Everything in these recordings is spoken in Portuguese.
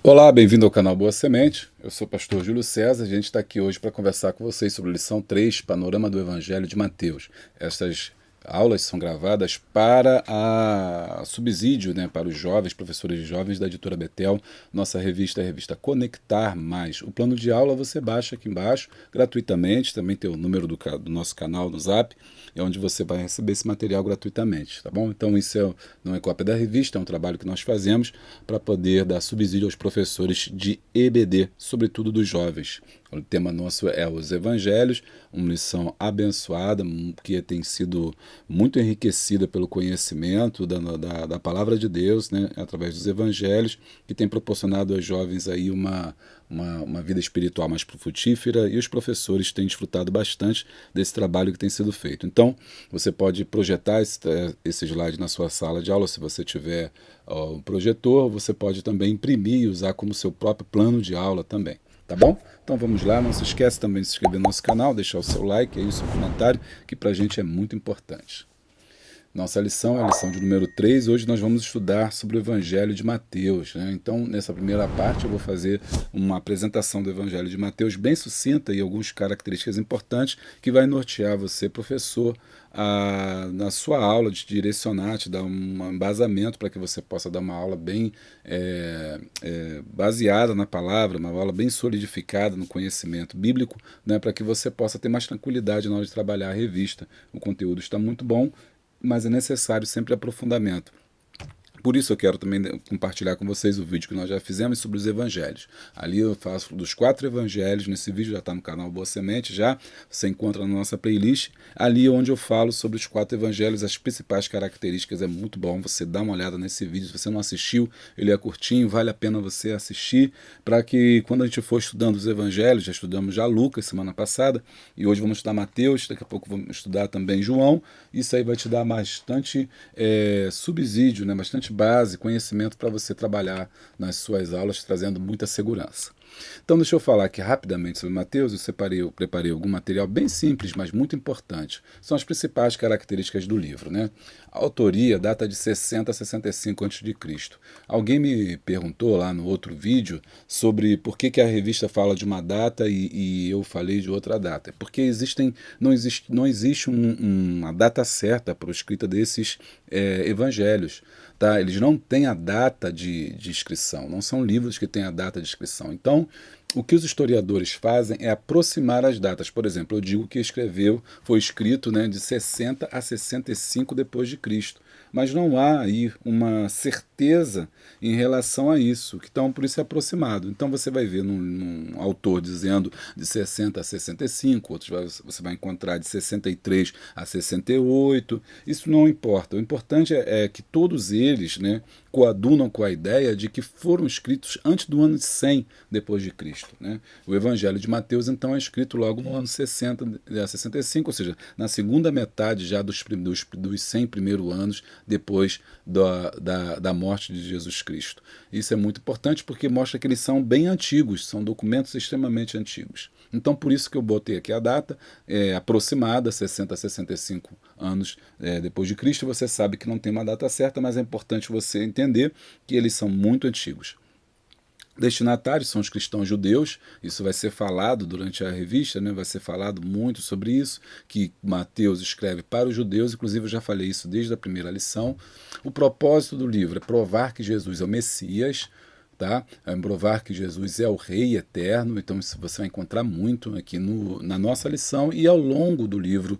Olá, bem-vindo ao canal Boa Semente. Eu sou o pastor Júlio César. A gente está aqui hoje para conversar com vocês sobre a lição 3, Panorama do Evangelho de Mateus. Essas aulas são gravadas para a subsídio, né, para os jovens, professores jovens da editora Betel. Nossa revista é a revista Conectar Mais. O plano de aula você baixa aqui embaixo gratuitamente. Também tem o número do nosso canal no Zap, é onde você vai receber esse material gratuitamente, tá bom? Então não é cópia da revista, é um trabalho que nós fazemos para poder dar subsídio aos professores de EBD, sobretudo dos jovens. O tema nosso é os Evangelhos, uma lição abençoada, que tem sido muito enriquecida pelo conhecimento da palavra de Deus, né, através dos Evangelhos, que tem proporcionado aos jovens aí uma vida espiritual mais frutífera, e os professores têm desfrutado bastante desse trabalho que tem sido feito. Então, você pode projetar esse slide na sua sala de aula, se você tiver um projetor, você pode também imprimir e usar como seu próprio plano de aula também. Tá bom? Então vamos lá, não se esquece também de se inscrever no nosso canal, deixar o seu like e o seu comentário, que pra gente é muito importante. Nossa lição é a lição de número 3. Hoje nós vamos estudar sobre o Evangelho de Mateus, né? Então, nessa primeira parte, eu vou fazer uma apresentação do Evangelho de Mateus bem sucinta e algumas características importantes que vai nortear você, professor, na sua aula, de te direcionar, te dar um embasamento para que você possa dar uma aula bem baseada na palavra, uma aula bem solidificada no conhecimento bíblico, né, para que você possa ter mais tranquilidade na hora de trabalhar a revista. O conteúdo está muito bom, mas é necessário sempre aprofundamento. Por isso eu quero também compartilhar com vocês o vídeo que nós já fizemos sobre os evangelhos. Ali eu faço dos 4 evangelhos, nesse vídeo já está no canal Boa Semente, já você encontra na nossa playlist, ali onde eu falo sobre os 4 evangelhos, as principais características. É muito bom você dar uma olhada nesse vídeo. Se você não assistiu, ele é curtinho, vale a pena você assistir, para que quando a gente for estudando os evangelhos, já estudamos já Lucas semana passada, e hoje vamos estudar Mateus, daqui a pouco vamos estudar também João. Isso aí vai te dar bastante subsídio, né, bastante base, conhecimento para você trabalhar nas suas aulas, trazendo muita segurança. Então deixa eu falar aqui rapidamente sobre Mateus. Eu preparei algum material bem simples, mas muito importante. São as principais características do livro, né? A autoria data de 60 a 65 a.C. Alguém me perguntou lá no outro vídeo sobre por que a revista fala de uma data e eu falei de outra data. Porque não existe uma data certa para a escrita desses evangelhos. Tá? Eles não têm a data de inscrição, não são livros que têm a data de inscrição. Então, o que os historiadores fazem é aproximar as datas. Por exemplo, eu digo que foi escrito, né, de 60 a 65 depois de Cristo. Mas não há aí uma certeza em relação a isso, então por isso é aproximado. Então você vai ver num autor dizendo de 60 a 65, você vai encontrar de 63 a 68. Isso não importa. O importante é que todos eles, né, coadunam com a ideia de que foram escritos antes do ano de 100 depois de Cristo, né? O Evangelho de Mateus, então, é escrito logo no ano 60 a 65, ou seja, na segunda metade já dos 100 primeiros anos depois da morte de Jesus Cristo. Isso é muito importante porque mostra que eles são bem antigos, são documentos extremamente antigos. Então, por isso que eu botei aqui a data aproximada, 60 a 65 anos depois de Cristo. Você sabe que não tem uma data certa, mas é importante você entender que eles são muito antigos. Destinatários são os cristãos judeus. Isso vai ser falado durante a revista, né? Vai ser falado muito sobre isso, que Mateus escreve para os judeus. Inclusive eu já falei isso desde a primeira lição. O propósito do livro é provar que Jesus é o Messias, tá? É provar que Jesus é o Rei eterno. Então isso você vai encontrar muito aqui na nossa lição e ao longo do livro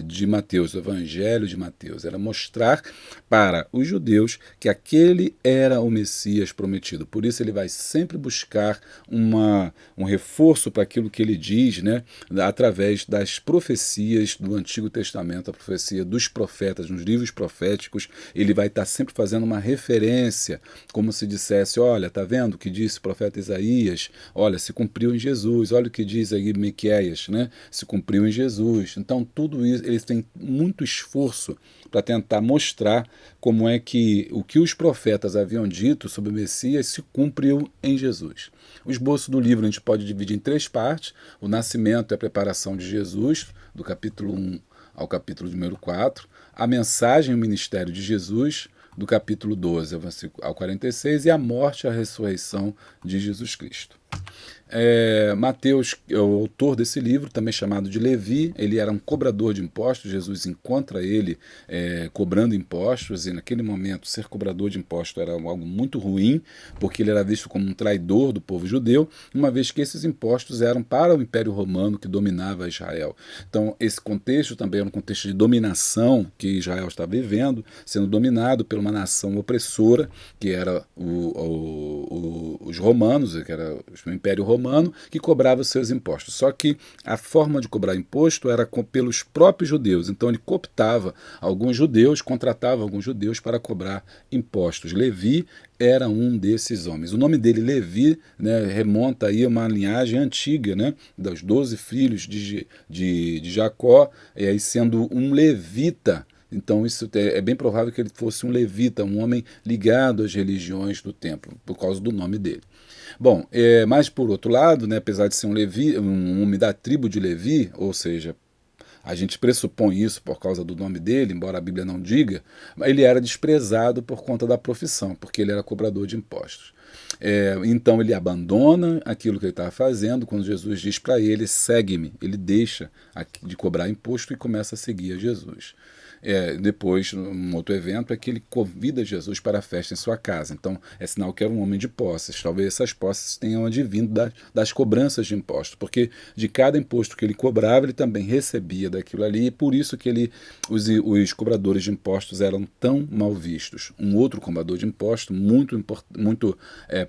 de Mateus, o Evangelho de Mateus. Era mostrar para os judeus que aquele era o Messias prometido. Por isso ele vai sempre buscar um reforço para aquilo que ele diz, né? Através das profecias do Antigo Testamento, a profecia dos profetas, nos livros proféticos. Ele vai estar sempre fazendo uma referência, como se dissesse: olha, tá vendo o que disse o profeta Isaías? Olha, se cumpriu em Jesus. Olha o que diz aí Miqueias, né? Se cumpriu em Jesus. Então tudo isso, eles têm muito esforço para tentar mostrar como é que o que os profetas haviam dito sobre o Messias se cumpriu em Jesus. O esboço do livro a gente pode dividir em 3 partes. O nascimento e a preparação de Jesus, do capítulo 1 ao capítulo número 4. A mensagem e o ministério de Jesus, do capítulo 12 ao 46, e a morte e a ressurreição de Jesus Cristo. Mateus é o autor desse livro, também chamado de Levi. Ele era um cobrador de impostos. Jesus encontra ele cobrando impostos, e naquele momento ser cobrador de impostos era algo muito ruim, porque ele era visto como um traidor do povo judeu, uma vez que esses impostos eram para o Império Romano, que dominava Israel. Então esse contexto também era um contexto de dominação que Israel estava vivendo, sendo dominado por uma nação opressora, que era os romanos, que era o Império Romano, que cobrava os seus impostos. Só que a forma de cobrar imposto era pelos próprios judeus. Então ele cooptava alguns judeus, contratava alguns judeus para cobrar impostos. Levi era um desses homens. O nome dele, Levi, né, remonta aí a uma linhagem antiga, né, dos 12 filhos de Jacó, e aí sendo um levita. Então isso é bem provável que ele fosse um levita, um homem ligado às religiões do templo, por causa do nome dele. Bom, mas por outro lado, né, apesar de ser um homem da tribo de Levi, ou seja, a gente pressupõe isso por causa do nome dele, embora a Bíblia não diga, ele era desprezado por conta da profissão, porque ele era cobrador de impostos. Então ele abandona aquilo que ele estava fazendo. Quando Jesus diz para ele, segue-me, ele deixa de cobrar imposto e começa a seguir a Jesus. Depois, num outro evento, é que ele convida Jesus para a festa em sua casa. Então, é sinal que era um homem de posses. Talvez essas posses tenham advindo das cobranças de imposto, porque de cada imposto que ele cobrava, ele também recebia daquilo ali, e por isso que os cobradores de impostos eram tão mal vistos. Um outro cobrador de impostos, muito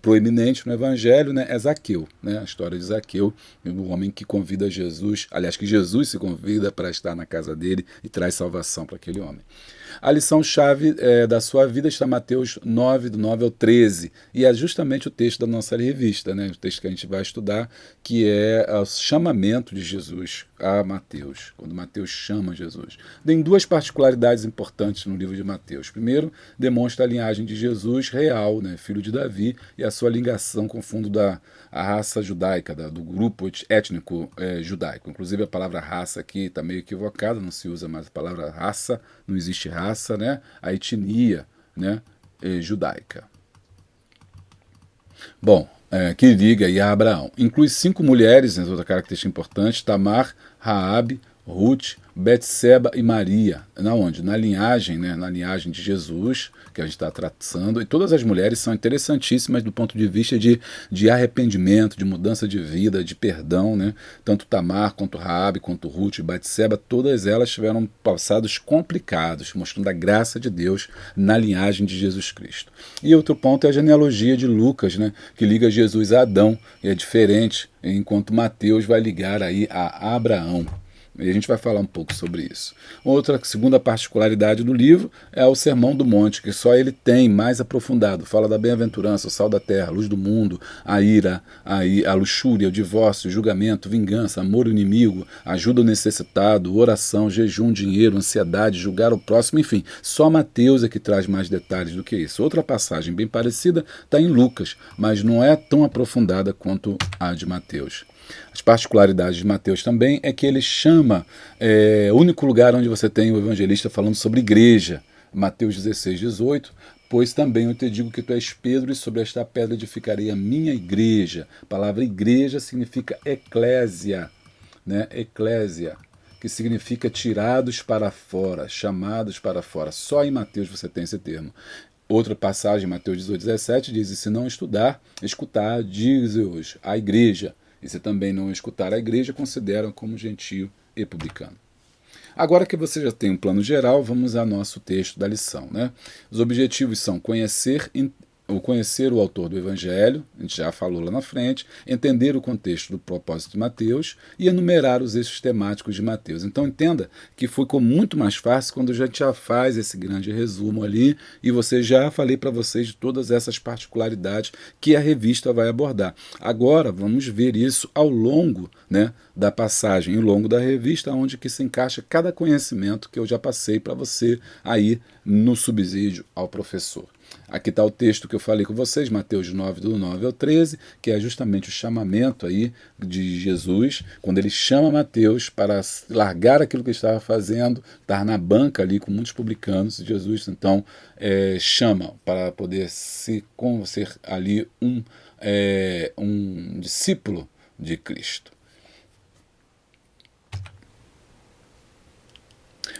proeminente no Evangelho, né, é Zaqueu, né, a história de Zaqueu, o homem que convida Jesus, aliás, que Jesus se convida para estar na casa dele e traz salvação para aquele homem. A lição-chave da sua vida está em Mateus 9, do 9 ao 13, e é justamente o texto da nossa revista, né? O texto que a gente vai estudar, que é o chamamento de Jesus a Mateus, quando Mateus chama Jesus. Tem duas particularidades importantes no livro de Mateus. Primeiro, demonstra a linhagem de Jesus real, né? Filho de Davi, e a sua ligação com o fundo da raça judaica, do grupo étnico judaico. Inclusive a palavra raça aqui está meio equivocada, não se usa mais a palavra raça, não existe raça, né? A etnia, né, judaica. Bom, que liga aí a Abraão. Inclui 5 mulheres, né, outra característica importante: Tamar, Raabe, Ruth, Betseba e Maria. Na onde? Na linhagem, né? Na linhagem de Jesus, que a gente está tratando. E todas as mulheres são interessantíssimas do ponto de vista de arrependimento, de mudança de vida, de perdão, né? Tanto Tamar, quanto Raabe, quanto Ruth e Betseba, todas elas tiveram passados complicados, mostrando a graça de Deus na linhagem de Jesus Cristo. E outro ponto é a genealogia de Lucas, né? Que liga Jesus a Adão, e é diferente, enquanto Mateus vai ligar aí a Abraão. E a gente vai falar um pouco sobre isso. Outra segunda particularidade do livro é o Sermão do Monte, que só ele tem mais aprofundado. Fala da bem-aventurança, o sal da terra, a luz do mundo, a ira, a luxúria, o divórcio, o julgamento, vingança, amor ao inimigo, ajuda ao necessitado, oração, jejum, dinheiro, ansiedade, julgar o próximo, enfim. Só Mateus é que traz mais detalhes do que isso. Outra passagem bem parecida está em Lucas, mas não é tão aprofundada quanto a de Mateus. As particularidades de Mateus também é que ele chama, o único lugar onde você tem o evangelista falando sobre igreja, Mateus 16, 18, pois também eu te digo que tu és Pedro, e sobre esta pedra edificarei a minha igreja. A palavra igreja significa eclésia, né? Eclésia, que significa tirados para fora, chamados para fora. Só em Mateus você tem esse termo. Outra passagem, Mateus 18, 17, diz: e se não escutar, diz-os a igreja. E se também não escutar a igreja, consideram como gentio e publicano. Agora que você já tem um plano geral, vamos ao nosso texto da lição, né? Os objetivos são conhecer o autor do Evangelho, a gente já falou lá na frente, entender o contexto do propósito de Mateus e enumerar os eixos temáticos de Mateus. Então entenda que ficou muito mais fácil quando a gente já faz esse grande resumo ali, e você já falei para vocês de todas essas particularidades que a revista vai abordar. Agora vamos ver isso ao longo, né, da passagem, ao longo da revista, onde que se encaixa cada conhecimento que eu já passei para você aí no subsídio ao professor. Aqui está o texto que eu falei com vocês, Mateus 9, do 9 ao 13, que é justamente o chamamento aí de Jesus, quando ele chama Mateus para largar aquilo que ele estava fazendo, estar na banca ali com muitos publicanos, e Jesus então chama para poder ser ali um discípulo de Cristo.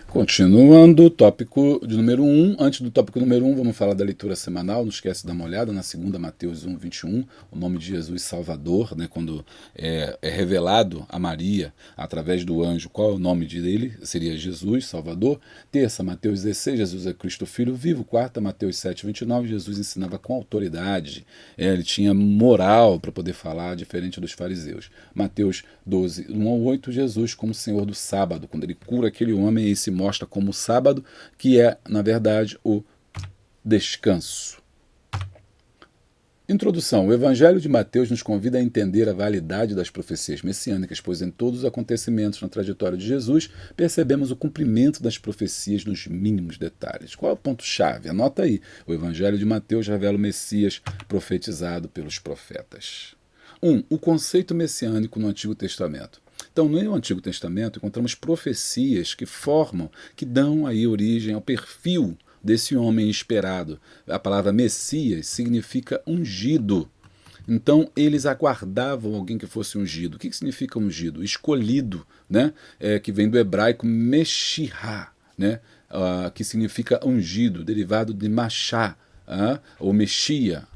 Continuando, tópico de número 1. Antes do tópico número 1, vamos falar da leitura semanal. Não esquece de dar uma olhada na segunda Mateus 1, 21, o nome de Jesus Salvador, né, quando é revelado a Maria, através do anjo, qual é o nome dele, seria Jesus Salvador. Terça, Mateus 16, Jesus é Cristo Filho vivo. Quarta, Mateus 7, 29, Jesus ensinava com autoridade. Ele tinha moral para poder falar, diferente dos fariseus. Mateus 12, 1 ao 8, Jesus como Senhor do sábado, quando ele cura aquele homem e se mostra como o sábado, que é, na verdade, o descanso. Introdução. O Evangelho de Mateus nos convida a entender a validade das profecias messiânicas, pois em todos os acontecimentos na trajetória de Jesus percebemos o cumprimento das profecias nos mínimos detalhes. Qual é o ponto-chave? Anota aí. O Evangelho de Mateus revela o Messias profetizado pelos profetas. 1. O conceito messiânico no Antigo Testamento. Então, no Antigo Testamento, encontramos profecias que dão aí origem ao perfil desse homem esperado. A palavra Messias significa ungido. Então, eles aguardavam alguém que fosse ungido. O que significa ungido? Escolhido, né? Que vem do hebraico Meshihá, né? Que significa ungido, derivado de Machá, ou Mexia,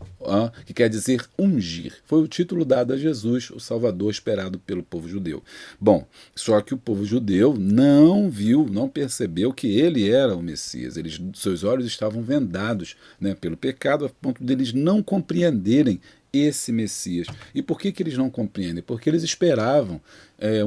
que quer dizer ungir. Foi o título dado a Jesus, o Salvador esperado pelo povo judeu. Bom, só que o povo judeu não viu, não percebeu que ele era o Messias. Seus olhos estavam vendados, né, pelo pecado, a ponto deles não compreenderem esse Messias. E por que eles não compreendem? Porque eles esperavam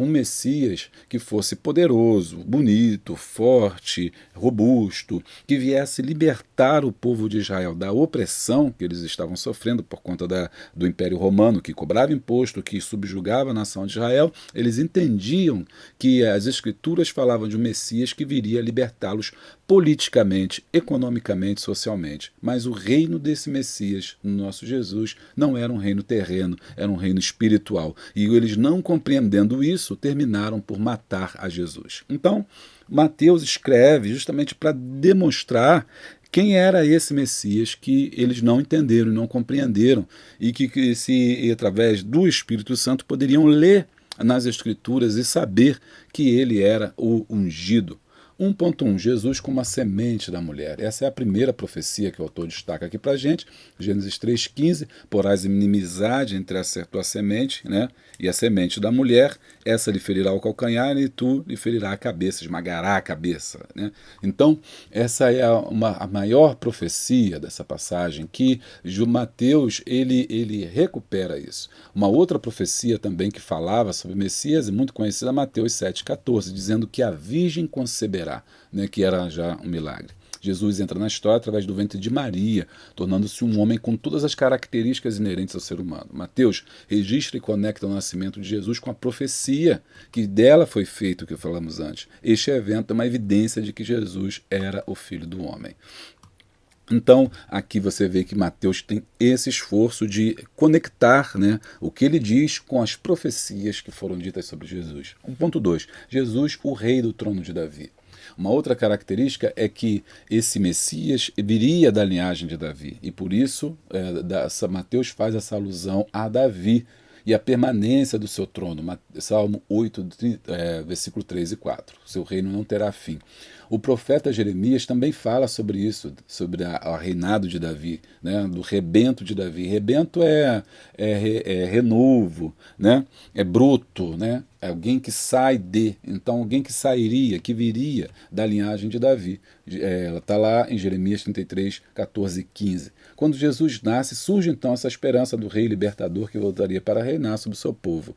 um Messias que fosse poderoso, bonito, forte, robusto, que viesse libertar o povo de Israel da opressão que eles estavam sofrendo por conta do Império Romano, que cobrava imposto, que subjugava a nação de Israel. Eles entendiam que as Escrituras falavam de um Messias que viria libertá-los politicamente, economicamente, socialmente. Mas o reino desse Messias, nosso Jesus, não era um reino terreno, era um reino espiritual. E eles, não compreendendo isso, terminaram por matar a Jesus. Então, Mateus escreve justamente para demonstrar quem era esse Messias que eles não entenderam, não compreenderam, e que se através do Espírito Santo poderiam ler nas Escrituras e saber que ele era o ungido. 1.1. Jesus como a semente da mulher. Essa é a primeira profecia que o autor destaca aqui para a gente. Gênesis 3,15. Porás inimizade entre a tua semente, né, e a semente da mulher. Essa lhe ferirá o calcanhar e tu lhe ferirá a cabeça, esmagará a cabeça. Né? Então, essa é a maior profecia dessa passagem, que Mateus ele recupera isso. Uma outra profecia também que falava sobre o Messias, é muito conhecida, Mateus 7,14, dizendo que a virgem conceberá, né, que era já um milagre. Jesus entra na história através do ventre de Maria, tornando-se um homem com todas as características inerentes ao ser humano. Mateus registra e conecta o nascimento de Jesus com a profecia que dela foi feito, que falamos antes. Este evento é uma evidência de que Jesus era o Filho do Homem. Então, aqui você vê que Mateus tem esse esforço de conectar, né, o que ele diz com as profecias que foram ditas sobre Jesus. 1.2. Jesus, o rei do trono de Davi. Uma outra característica é que esse Messias viria da linhagem de Davi, e por isso Mateus faz essa alusão a Davi e a permanência do seu trono. Salmo 8, versículo 3 e 4. Seu reino não terá fim. O profeta Jeremias também fala sobre isso, sobre o reinado de Davi, né, do rebento de Davi. Rebento é renovo, né, é bruto, né, é alguém que sai de. Então, alguém que sairia, que viria da linhagem de Davi. Ela está lá em Jeremias 33, 14 e 15. Quando Jesus nasce, surge então essa esperança do rei libertador que voltaria para reinar sobre o seu povo.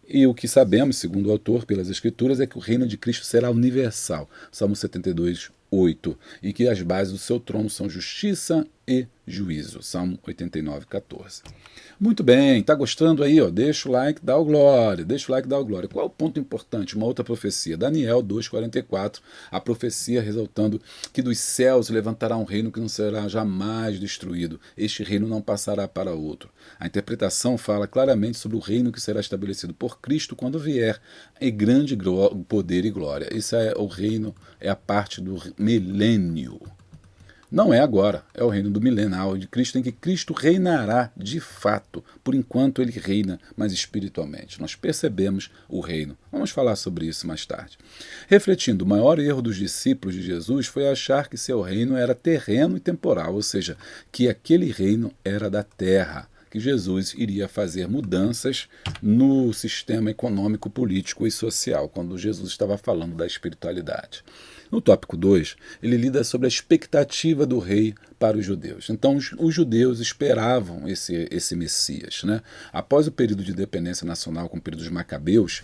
E o que sabemos, segundo o autor, pelas Escrituras, é que o reino de Cristo será universal. Salmo 72, 8. E que as bases do seu trono são justiça e juízo. Salmo 89:14. Muito bem, tá gostando aí? Ó, deixa o like, dá o glória, deixa o like, dá o glória. Qual é o ponto importante? Uma outra profecia, Daniel 2:44, a profecia resultando que dos céus levantará um reino que não será jamais destruído. Este reino não passará para outro. A interpretação fala claramente sobre o reino que será estabelecido por Cristo quando vier em grande poder e glória. Isso é o reino, é a parte do milênio. Não é agora, é o reino do milenal de Cristo, em que Cristo reinará de fato. Por enquanto ele reina, mas espiritualmente. Nós percebemos o reino. Vamos falar sobre isso mais tarde. Refletindo, o maior erro dos discípulos de Jesus foi achar que seu reino era terreno e temporal, ou seja, que aquele reino era da terra, que Jesus iria fazer mudanças no sistema econômico, político e social, quando Jesus estava falando da espiritualidade. No tópico 2, ele lida sobre a expectativa do rei para os judeus. Então, os judeus esperavam esse Messias. Né? Após o período de dependência nacional, com o período dos Macabeus,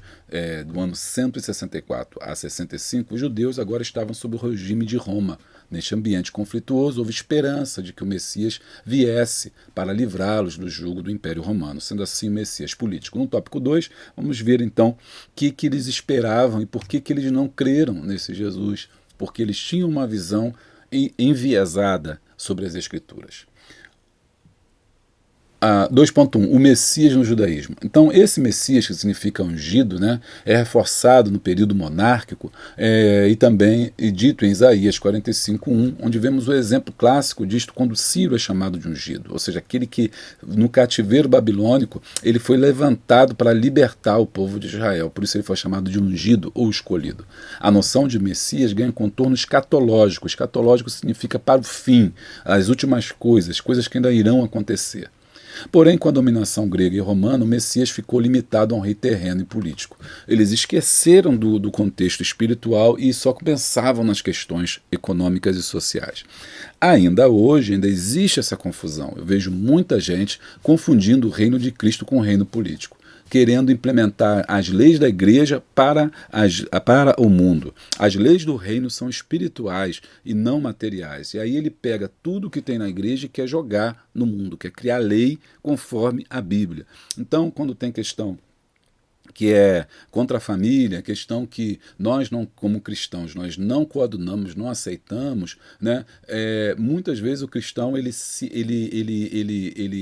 do ano 164 a 65, os judeus agora estavam sob o regime de Roma. Neste ambiente conflituoso, houve esperança de que o Messias viesse para livrá-los do jugo do Império Romano, sendo assim o Messias político. No tópico 2, vamos ver então o que eles esperavam e por que eles não creram nesse Jesus, porque eles tinham uma visão enviesada sobre as Escrituras. 2.1, o Messias no judaísmo. Então, esse Messias, que significa ungido, né, é reforçado no período monárquico e também dito em Isaías 45:1, onde vemos o exemplo clássico disto quando Ciro é chamado de ungido, ou seja, aquele que no cativeiro babilônico ele foi levantado para libertar o povo de Israel, por isso ele foi chamado de ungido ou escolhido. A noção de Messias ganha contorno escatológico. Escatológico significa para o fim, as últimas coisas que ainda irão acontecer. Porém, com a dominação grega e romana, o Messias ficou limitado a um rei terreno e político. Eles esqueceram do contexto espiritual e só pensavam nas questões econômicas e sociais. Ainda hoje, ainda existe essa confusão. Eu vejo muita gente confundindo o reino de Cristo com o reino político, querendo implementar as leis da igreja para o mundo. As leis do reino são espirituais e não materiais. E aí ele pega tudo que tem na igreja e quer jogar no mundo, quer criar lei conforme a Bíblia. Então, quando tem questão que é contra a família, questão que nós, não, como cristãos, nós não coadunamos, não aceitamos, né? Muitas vezes o cristão ele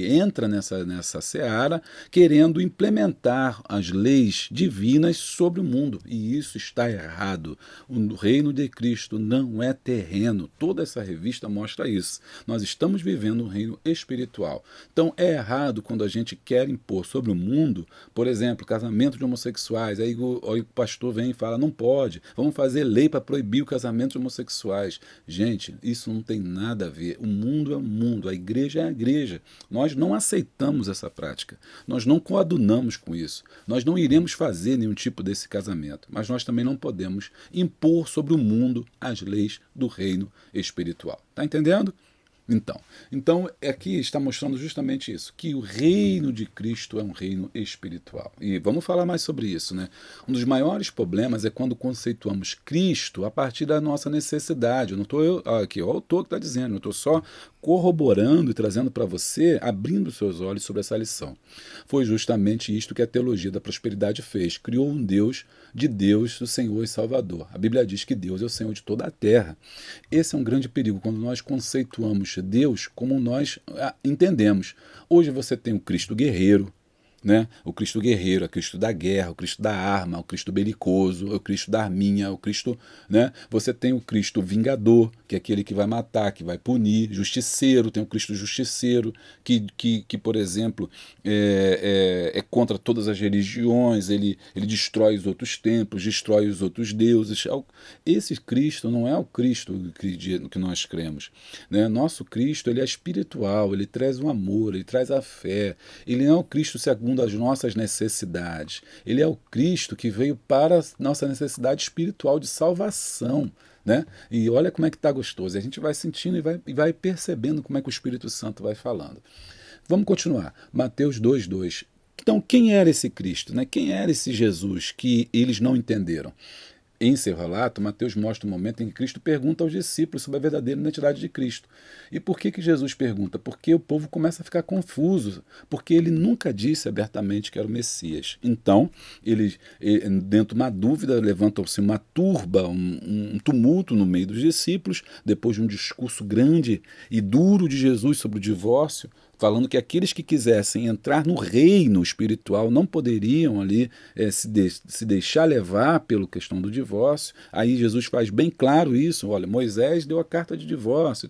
entra nessa seara querendo implementar as leis divinas sobre o mundo, e isso está errado. O reino de Cristo não é terreno. Toda essa revista mostra isso. Nós estamos vivendo um reino espiritual. Então é errado quando a gente quer impor sobre o mundo, por exemplo, casamento de homossexuais. Aí o pastor vem e fala, não pode, vamos fazer lei para proibir o casamento de homossexuais. Gente, isso não tem nada a ver. O mundo é o mundo, a igreja é a igreja. Nós não aceitamos essa prática, nós não coadunamos com isso, nós não iremos fazer nenhum tipo desse casamento, mas nós também não podemos impor sobre o mundo as leis do reino espiritual. Está entendendo? Então aqui está mostrando justamente isso, que o reino de Cristo é um reino espiritual. E vamos falar mais sobre isso, né? Um dos maiores problemas é quando conceituamos Cristo a partir da nossa necessidade. Eu não estou aqui, o autor que está dizendo, eu estou só corroborando e trazendo para você, abrindo seus olhos sobre essa lição. Foi justamente isto que a teologia da prosperidade fez. Criou um Deus de Deus, do Senhor e Salvador. A Bíblia diz que Deus é o Senhor de toda a terra. Esse é um grande perigo, quando nós conceituamos Deus como nós entendemos. Hoje você tem o Cristo guerreiro, né? O Cristo guerreiro, o Cristo da guerra, o Cristo da arma, o Cristo belicoso, o Cristo da arminha, o Cristo, né? Você tem o Cristo vingador, que é aquele que vai matar, que vai punir, justiceiro, tem o Cristo justiceiro, que por exemplo, é contra todas as religiões, ele destrói os outros templos, destrói os outros deuses. Esse Cristo não é o Cristo que nós cremos, né? Nosso Cristo, ele é espiritual, ele traz o amor, ele traz a fé, ele não é o Cristo segundo as nossas necessidades. Ele é o Cristo que veio para a nossa necessidade espiritual de salvação, né? E olha como é que está gostoso. A gente vai sentindo e vai percebendo como é que o Espírito Santo vai falando. Vamos continuar. Mateus 2:2. Então, quem era esse Cristo, né? Quem era esse Jesus que eles não entenderam? Em seu relato, Mateus mostra o momento em que Cristo pergunta aos discípulos sobre a verdadeira identidade de Cristo. E por que Jesus pergunta? Porque o povo começa a ficar confuso, porque ele nunca disse abertamente que era o Messias. Então, dentro de uma dúvida, levanta-se uma turba, um tumulto no meio dos discípulos, depois de um discurso grande e duro de Jesus sobre o divórcio, falando que aqueles que quisessem entrar no reino espiritual não poderiam ali se deixar levar pela questão do divórcio. Aí Jesus faz bem claro isso. Olha, Moisés deu a carta de divórcio,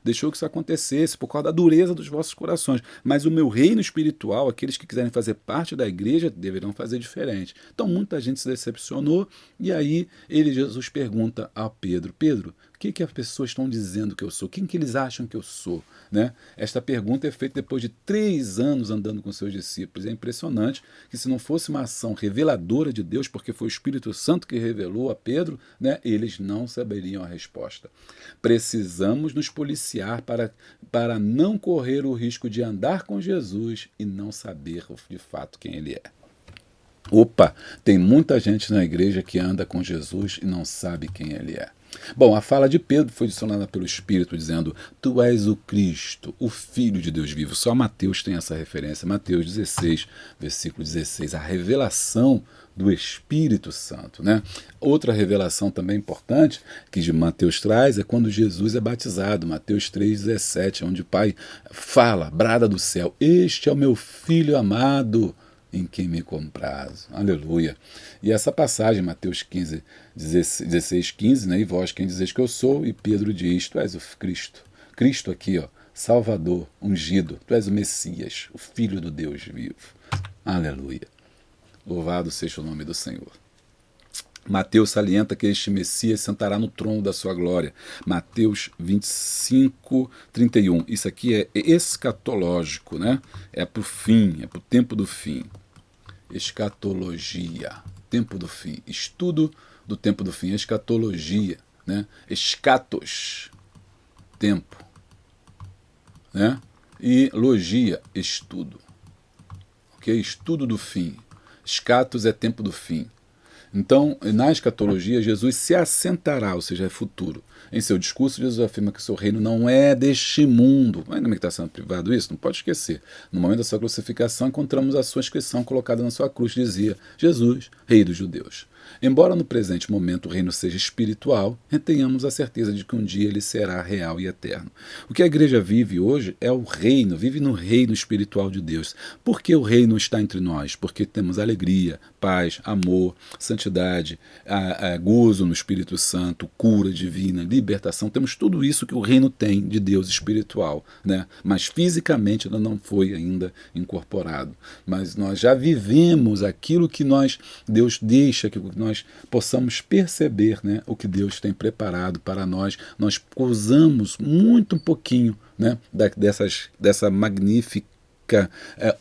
deixou que isso acontecesse por causa da dureza dos vossos corações. Mas o meu reino espiritual, aqueles que quiserem fazer parte da igreja, deverão fazer diferente. Então muita gente se decepcionou e aí Jesus pergunta a Pedro, Pedro, o que as pessoas estão dizendo que eu sou? Quem que eles acham que eu sou? Né? Esta pergunta é feita depois de 3 anos andando com seus discípulos. É impressionante que se não fosse uma ação reveladora de Deus, porque foi o Espírito Santo que revelou a Pedro, né, eles não saberiam a resposta. Precisamos nos policiar para não correr o risco de andar com Jesus e não saber de fato quem ele é. Opa, tem muita gente na igreja que anda com Jesus e não sabe quem ele é. Bom, a fala de Pedro foi adicionada pelo Espírito, dizendo: Tu és o Cristo, o Filho de Deus vivo. Só Mateus tem essa referência. Mateus 16, versículo 16, a revelação do Espírito Santo. Né? Outra revelação também importante que de Mateus traz é quando Jesus é batizado. Mateus 3,17, onde o Pai fala, brada do céu: Este é o meu Filho amado, em quem me comprazo. Aleluia. E essa passagem, Mateus 16, 15, né? E vós quem dizeis que eu sou, e Pedro diz: Tu és o Cristo. Cristo aqui, ó, Salvador, ungido. Tu és o Messias, o Filho do Deus vivo. Aleluia. Louvado seja o nome do Senhor. Mateus salienta que este Messias sentará no trono da sua glória. Mateus 25, 31. Isso aqui é escatológico, né? É para o fim, é para o tempo do fim. Escatologia, tempo do fim. Estudo do tempo do fim, escatologia, né? Escatos, tempo, né? E logia, estudo. Ok? Estudo do fim. Escatos é tempo do fim. Então, na escatologia, Jesus se assentará, ou seja, é futuro. Em seu discurso, Jesus afirma que o seu reino não é deste mundo. Ainda bem que está sendo privado isso, não pode esquecer. No momento da sua crucificação, encontramos a sua inscrição colocada na sua cruz, dizia: Jesus, Rei dos Judeus. Embora no presente momento o reino seja espiritual, retenhamos a certeza de que um dia ele será real e eterno. O que a igreja vive hoje é o reino, vive no reino espiritual de Deus. Por que o reino está entre nós? Porque temos alegria, paz, amor, santidade, gozo no Espírito Santo, cura divina, libertação. Temos tudo isso que o reino tem de Deus espiritual, né? Mas fisicamente ainda não foi ainda incorporado. Mas nós já vivemos aquilo que Deus deixa que nós possamos perceber, né, o que Deus tem preparado para nós. Nós usamos muito um pouquinho, né, dessa magnífica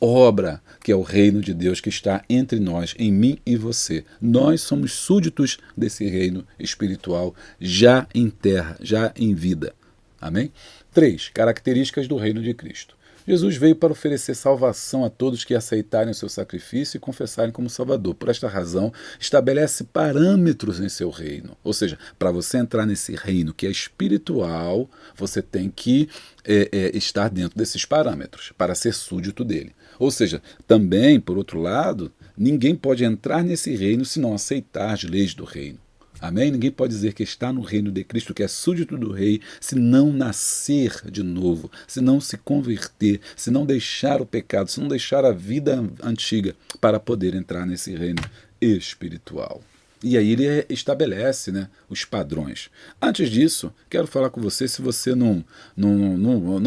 obra que é o reino de Deus que está entre nós, em mim e você. Nós somos súditos desse reino espiritual já em terra, já em vida. Amém? 3. Características do reino de Cristo. Jesus veio para oferecer salvação a todos que aceitarem o seu sacrifício e confessarem como Salvador. Por esta razão, estabelece parâmetros em seu reino. Ou seja, para você entrar nesse reino que é espiritual, você tem que estar dentro desses parâmetros para ser súdito dele. Ou seja, também, por outro lado, ninguém pode entrar nesse reino se não aceitar as leis do reino. Amém? Ninguém pode dizer que está no reino de Cristo, que é súdito do rei, se não nascer de novo, se não se converter, se não deixar o pecado, se não deixar a vida antiga para poder entrar nesse reino espiritual. E aí ele estabelece, né, os padrões. Antes disso, quero falar com você, se você não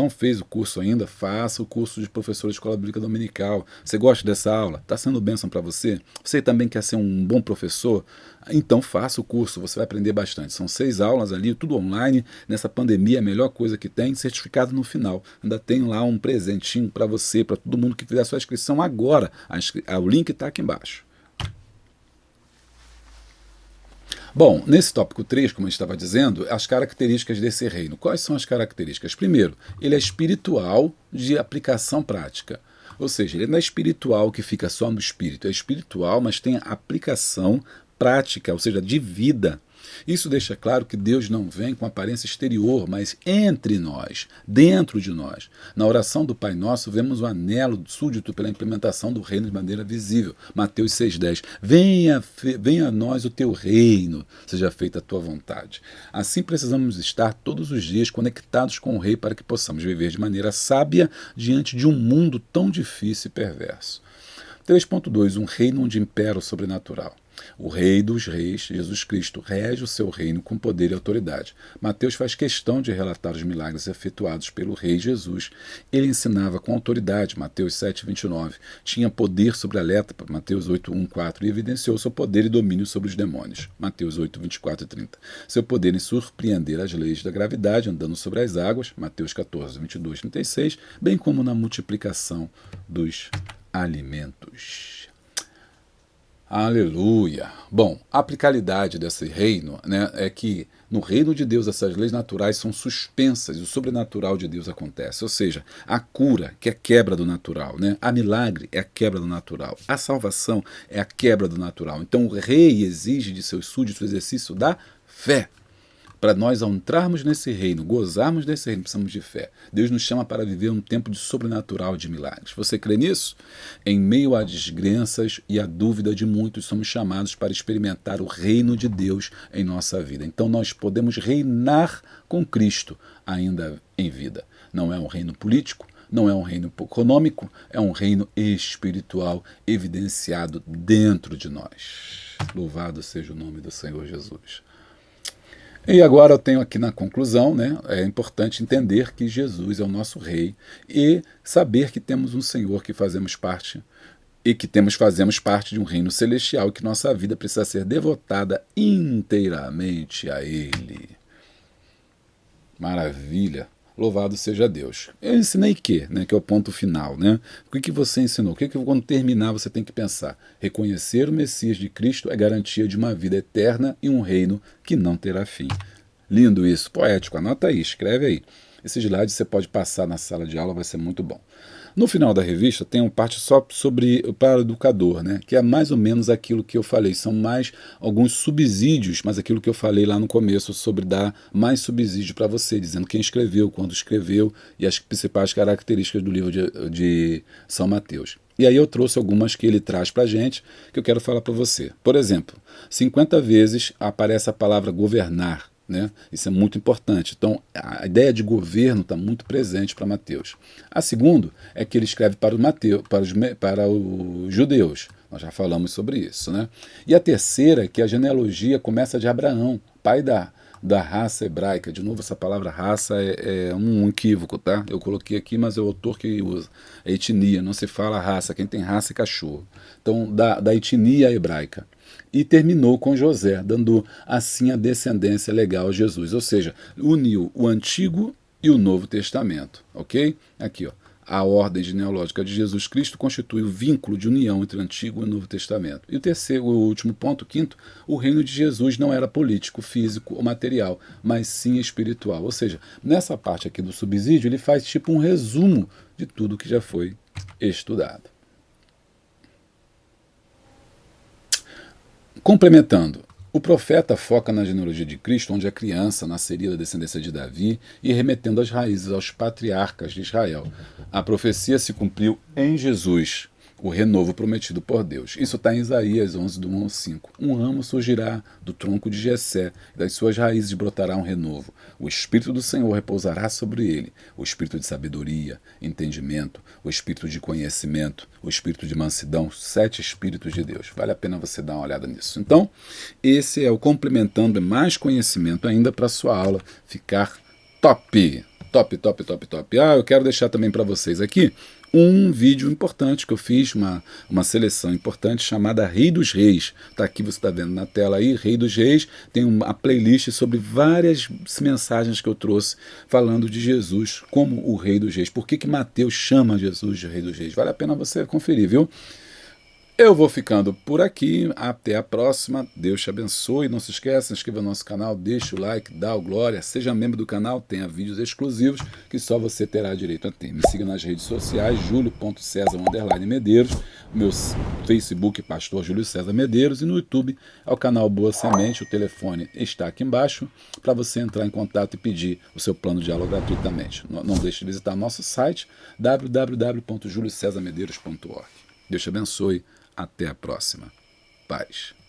fez o curso ainda, faça o curso de professor de escola bíblica dominical. Você gosta dessa aula? Está sendo bênção para você? Você também quer ser um bom professor? Então faça o curso, você vai aprender bastante. São 6 aulas ali, tudo online. Nessa pandemia, a melhor coisa que tem, certificado no final. Ainda tem lá um presentinho para você, para todo mundo que fizer a sua inscrição agora. O link está aqui embaixo. Bom, nesse tópico 3, como eu estava dizendo, as características desse reino. Quais são as características? Primeiro, ele é espiritual de aplicação prática. Ou seja, ele não é espiritual que fica só no espírito. É espiritual, mas tem aplicação prática, ou seja, de vida. Isso deixa claro que Deus não vem com aparência exterior, mas entre nós, dentro de nós. Na oração do Pai Nosso, vemos o anelo súdito pela implementação do reino de maneira visível. Mateus 6,10. Venha a nós o teu reino, seja feita a tua vontade. Assim precisamos estar todos os dias conectados com o Rei para que possamos viver de maneira sábia diante de um mundo tão difícil e perverso. 3.2. Um reino onde impera o sobrenatural. O Rei dos Reis, Jesus Cristo, rege o seu reino com poder e autoridade. Mateus faz questão de relatar os milagres efetuados pelo Rei Jesus. Ele ensinava com autoridade, Mateus 7,29. Tinha poder sobre a lepra, Mateus 8,1,4. E evidenciou seu poder e domínio sobre os demônios, Mateus 8,24 e 30. Seu poder em surpreender as leis da gravidade, andando sobre as águas, Mateus 14, 22 e 36, bem como na multiplicação dos alimentos. Aleluia! Bom, a aplicabilidade desse reino, né, é que no reino de Deus essas leis naturais são suspensas e o sobrenatural de Deus acontece. Ou seja, a cura, que é a quebra do natural, né? A milagre é a quebra do natural. A salvação é a quebra do natural. Então o rei exige de seus súditos o exercício da fé. Para nós, ao entrarmos nesse reino, gozarmos desse reino, precisamos de fé. Deus nos chama para viver um tempo de sobrenatural, de milagres. Você crê nisso? Em meio às descrenças e à dúvida de muitos, somos chamados para experimentar o reino de Deus em nossa vida. Então nós podemos reinar com Cristo ainda em vida. Não é um reino político, não é um reino econômico, é um reino espiritual evidenciado dentro de nós. Louvado seja o nome do Senhor Jesus. E agora eu tenho aqui na conclusão, né, é importante entender que Jesus é o nosso Rei e saber que temos um Senhor que fazemos parte e que fazemos parte de um reino celestial e que nossa vida precisa ser devotada inteiramente a Ele. Maravilha! Louvado seja Deus. Eu ensinei que, né, que é o ponto final, né? O que você ensinou? O que quando terminar você tem que pensar? Reconhecer o Messias de Cristo é garantia de uma vida eterna e um reino que não terá fim. Lindo isso, poético. Anota aí, escreve aí. Esse slide você pode passar na sala de aula, vai ser muito bom. No final da revista tem uma parte só sobre para o educador, né? Que é mais ou menos aquilo que eu falei. São mais alguns subsídios, mas aquilo que eu falei lá no começo sobre dar mais subsídio para você, dizendo quem escreveu, quando escreveu e as principais características do livro de São Mateus. E aí eu trouxe algumas que ele traz para a gente, que eu quero falar para você. Por exemplo, 50 vezes aparece a palavra governar. Né? Isso é muito importante. Então, a ideia de governo está muito presente para Mateus. A segunda é que ele escreve para os judeus. Nós já falamos sobre isso. Né? E a terceira é que a genealogia começa de Abraão, pai da raça hebraica. De novo, essa palavra raça é um equívoco, tá? Eu coloquei aqui, mas é o autor que usa. É etnia, não se fala raça. Quem tem raça é cachorro. Então, da etnia hebraica. E terminou com José, dando assim a descendência legal a Jesus. Ou seja, uniu o Antigo e o Novo Testamento. Ok? Aqui, ó. A ordem genealógica de Jesus Cristo constitui o vínculo de união entre o Antigo e o Novo Testamento. E o último ponto, quinto, o reino de Jesus não era político, físico ou material, mas sim espiritual. Ou seja, nessa parte aqui do subsídio, ele faz tipo um resumo de tudo que já foi estudado. Complementando, o profeta foca na genealogia de Cristo, onde a criança nasceria da descendência de Davi e remetendo as raízes aos patriarcas de Israel. A profecia se cumpriu em Jesus, o renovo prometido por Deus. Isso está em Isaías 11, do 1 ao 5. Um ramo surgirá do tronco de Jessé, e das suas raízes brotará um renovo. O Espírito do Senhor repousará sobre ele, o Espírito de sabedoria, entendimento, o Espírito de conhecimento, o Espírito de mansidão, 7 Espíritos de Deus. Vale a pena você dar uma olhada nisso. Então, esse é o complementando mais conhecimento ainda para a sua aula ficar top. Top, top, top, top. Eu quero deixar também para vocês aqui um vídeo importante que eu fiz, uma seleção importante chamada Rei dos Reis. Está aqui, você está vendo na tela aí, Rei dos Reis. Tem uma playlist sobre várias mensagens que eu trouxe falando de Jesus como o Rei dos Reis. Por que Mateus chama Jesus de Rei dos Reis? Vale a pena você conferir, viu? Eu vou ficando por aqui, até a próxima, Deus te abençoe, não se esqueça, se inscreva no nosso canal, deixa o like, dá o glória, seja membro do canal, tenha vídeos exclusivos que só você terá direito a ter. Me siga nas redes sociais, julio.cesar_medeiros, meus Facebook, Pastor Júlio César Medeiros, e no YouTube é o canal Boa Semente. O telefone está aqui embaixo para você entrar em contato e pedir o seu plano de aula gratuitamente. Não deixe de visitar nosso site www.juliocesarmedeiros.org. Deus te abençoe. Até a próxima. Paz.